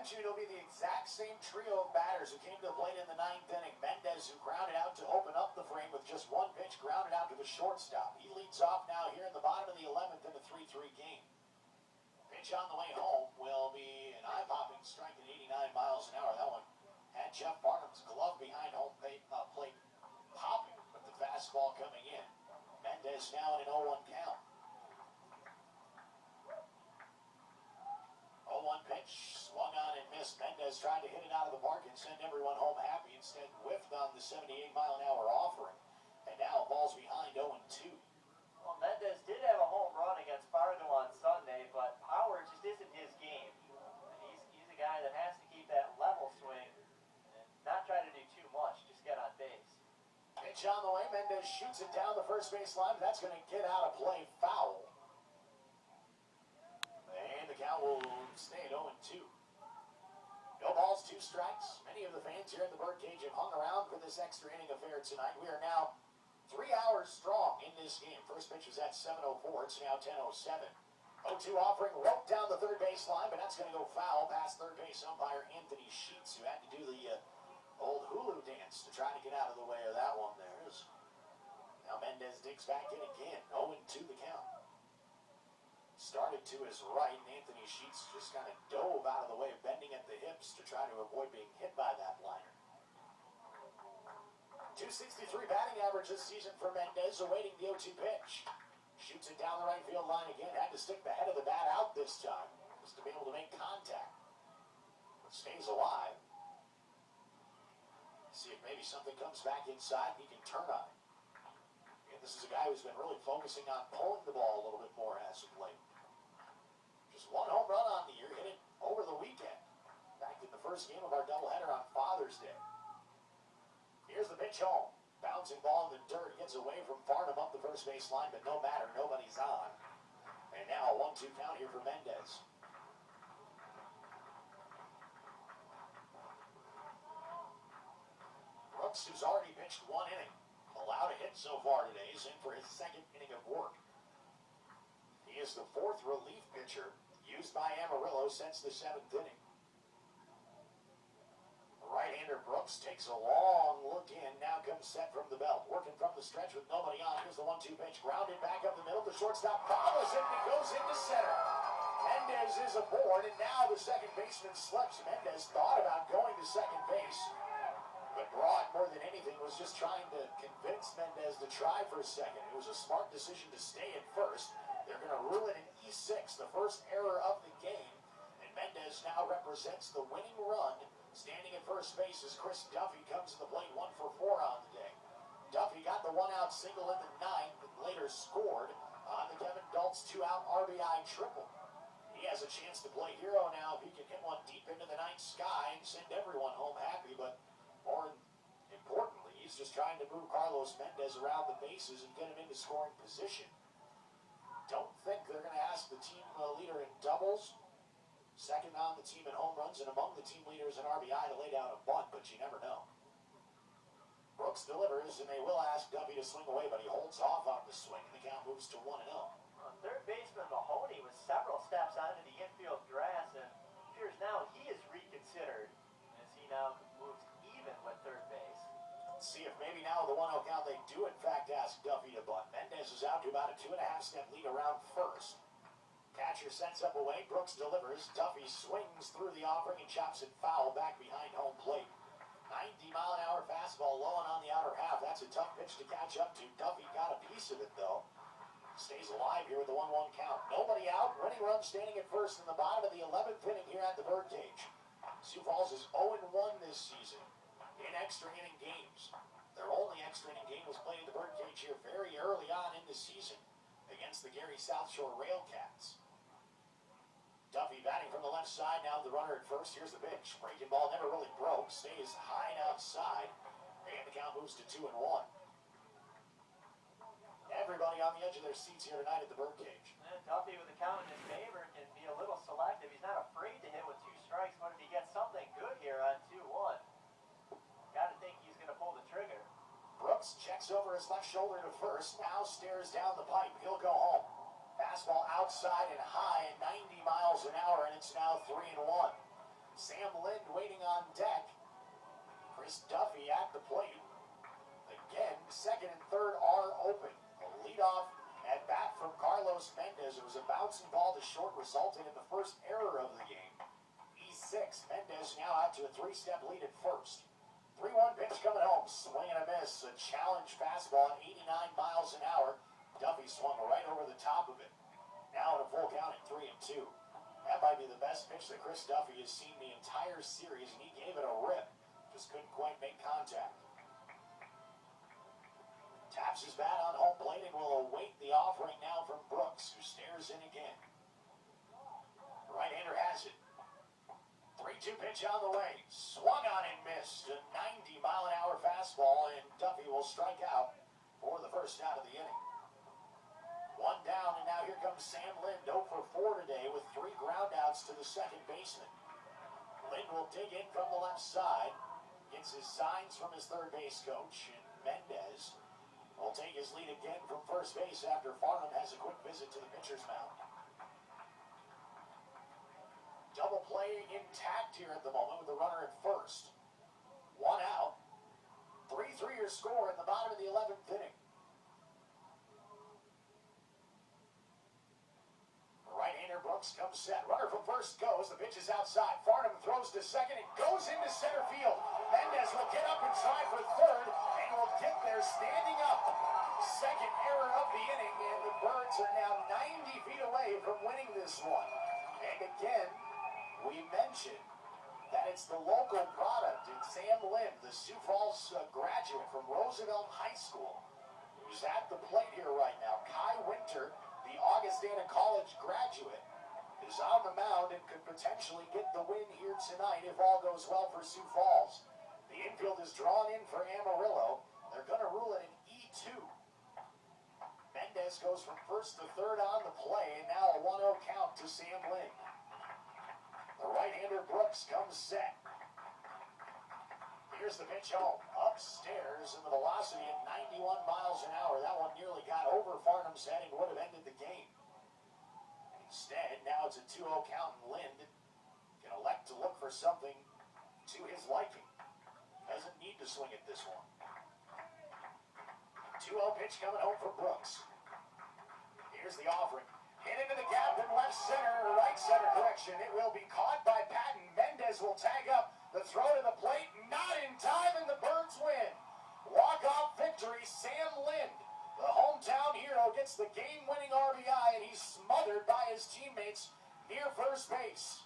mentioned, it'll be the exact same trio of batters who came to the plate in the ninth inning. Mendez, who grounded out to open up the frame with just one pitch, grounded out to the shortstop. He leads off now here in the bottom of the 11th in a 3-3 game. Pitch on the way home will be an eye-popping strike at 89 miles an hour. That one had Jeff Barnum's glove behind home plate popping with the fastball coming in. Mendez now in an 0-1 count. 0-1 pitch, swung on and missed. Mendez tried to hit it out of the park and send everyone home happy. Instead, whiffed on the 78-mile-an-hour offering. And now ball's behind 0-2. Well, Mendez did have a home run against Fargo on Sunday, but power just isn't his game. He's a guy that has to keep that level swing and not try to do too much, just get on base. Pitch on the way. Mendez shoots it down the first base line. That's going to get out of play, foul. And the count will stay at 0-2. No balls, 2 strikes. Many of the fans here in the Birdcage have hung around for this extra inning affair tonight. We are now 3 hours strong in this game. First pitch was at 7:04. It's now 10:07. 0-2 offering, roped down the third base line, but that's going to go foul past third base umpire Anthony Sheets, who had to do the old hulu dance to try to get out of the way of that one there. Now Mendez digs back in again. 0-2 the count. Started to his right, and Anthony Sheets just kind of dove out of the way, bending at the hips to try to avoid being hit by that liner. .263 batting average this season for Mendez, awaiting the 0-2 pitch. Shoots it down the right field line again. Had to stick the head of the bat out this time, just to be able to make contact. But stays alive. See if maybe something comes back inside and he can turn on it. And this is a guy who's been really focusing on pulling the ball a little bit more as of late. Just 1 home run on the year, hit it over the weekend. Back in the first game of our doubleheader on Father's Day. Here's the pitch home. Bouncing ball in the dirt. Gets away from Farnham up the first base line, but no matter, nobody's on. And now a 1-2 count here for Mendez. Brooks, who's already pitched 1 inning, allowed a hit so far today, is in for his 2nd inning of work. He is the 4th relief pitcher used by Amarillo since the 7th inning. Right-hander Brooks takes a long look in, now comes set from the belt. Working from the stretch with nobody on. Here's the 1-2 pitch, grounded back up the middle. The shortstop follows it and it goes into center. Mendez is aboard, and now the second baseman slips. Mendez thought about going to second base, but Broad, more than anything, was just trying to convince Mendez to try for a second. It was a smart decision to stay at first. They're going to rule it an E6, the first error of the game. And Mendez now represents the winning run. Standing at first base as Chris Duffy comes to the plate, 1 for 4 on the day. Duffy got the 1-out single in the 9th, and later scored on the Kevin Dultz 2-out RBI triple. He has a chance to play hero now if he can hit one deep into the night sky and send everyone home happy, but more importantly, he's just trying to move Carlos Mendez around the bases and get him into scoring position. Don't think they're going to ask the team leader in doubles, second on the team in home runs, and among the team leaders in RBI to lay down a bunt, but you never know. Brooks delivers, and they will ask Duffy to swing away, but he holds off on the swing, and the count moves to 1-0. Third baseman Mahoney was several steps onto the infield grass, and it appears now he is reconsidered as he now moves even with third base. Let's see if maybe now the 1-0 count they do in fact ask Duffy to bunt. Mendez is out to about a 2.5-step lead around first. Catcher sets up away. Brooks delivers. Duffy swings through the offering and chops it foul back behind home plate. 90-mile-an-hour fastball low and on the outer half. That's a tough pitch to catch up to. Duffy got a piece of it, though. Stays alive here with the 1-1 count. Nobody out. Running run standing at first in the bottom of the 11th inning here at the Birdcage. Sioux Falls is 0-1 this season in extra inning games. Their only extra inning game was played at the Birdcage here very early on in the season against the Gary South Shore Railcats. Duffy batting from the left side, now the runner at first. Here's the pitch. Breaking ball never really broke. Stays high and outside. And the count moves to 2-1. Everybody on the edge of their seats here tonight at the Birdcage. Duffy with the count in his favor can be a little selective. He's not afraid to hit with 2 strikes, but if he gets something good here on 2-1, got to think he's going to pull the trigger. Brooks checks over his left shoulder to first. Now stares down the pipe. He'll go home. Fastball outside and high at 90 miles an hour, and it's now 3-1. Sam Lind waiting on deck. Chris Duffy at the plate. Again, second and third are open. A leadoff at bat from Carlos Mendez. It was a bouncing ball to short, resulting in the first error of the game. E6. Mendez now out to a 3-step lead at first. 3-1 pitch coming home. Swing and a miss. A challenge fastball at 89 miles an hour. Duffy swung right over the top of it. Now in a full count at 3-2. That might be the best pitch that Chris Duffy has seen the entire series, and he gave it a rip. Just couldn't quite make contact. Taps his bat on home plate and will await the offering now from Brooks, who stares in again. The right-hander has it. 3-2 pitch on the way. Swung on and missed. A 90-mile-an-hour fastball, and Duffy will strike out for the first out of the inning. One down, and now here comes Sam Lind, 0 for 4 today with 3 groundouts to the second baseman. Lind will dig in from the left side. Gets his signs from his third base coach, and Mendez will take his lead again from first base after Farnham has a quick visit to the pitcher's mound. Double play intact here at the moment with the runner at first. 1 out. 3-3 your score at the bottom of the 11th inning. Right-hander Brooks comes set. Runner from first goes. The pitch is outside. Farnham throws to second. It goes into center field. Mendez will get up and try for third, and will get there standing up. Second error of the inning, and the Birds are now 90 feet away from winning this one. And again, we mentioned that it's the local product in Sam Lind, the Sioux Falls graduate from Roosevelt High School, who's at the plate here right now. Kai Winter, the Augustana College graduate, is on the mound and could potentially get the win here tonight if all goes well for Sioux Falls. The infield is drawn in for Amarillo. They're going to rule it an E2. Mendez goes from first to third on the play, and now a 1-0 count to Sam Lind. The right-hander Brooks comes set. Here's the pitch home. Upstairs, and the velocity at 91 miles an hour. That one nearly got over Farnham's head and would have ended the game. Instead, now it's a 2-0 count, and Lind can elect to look for something to his liking. Doesn't need to swing at this one. 2-0 pitch coming home from Brooks. Here's the offering. Hit into the gap in left center, right center correction. It will be caught by Patton. Mendez will tag up. The throw to the plate, not in time, and the Birds win. Walk-off victory, Sam Lind. The hometown hero gets the game-winning RBI, and he's smothered by his teammates near first base.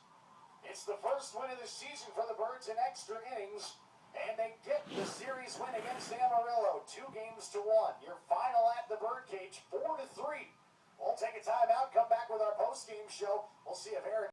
It's the first win of the season for the Birds in extra innings, and they get the series win against Amarillo, 2-1. Your final at the Birdcage, 4-3. We'll take a timeout, come back with our post-game show. We'll see if Aaron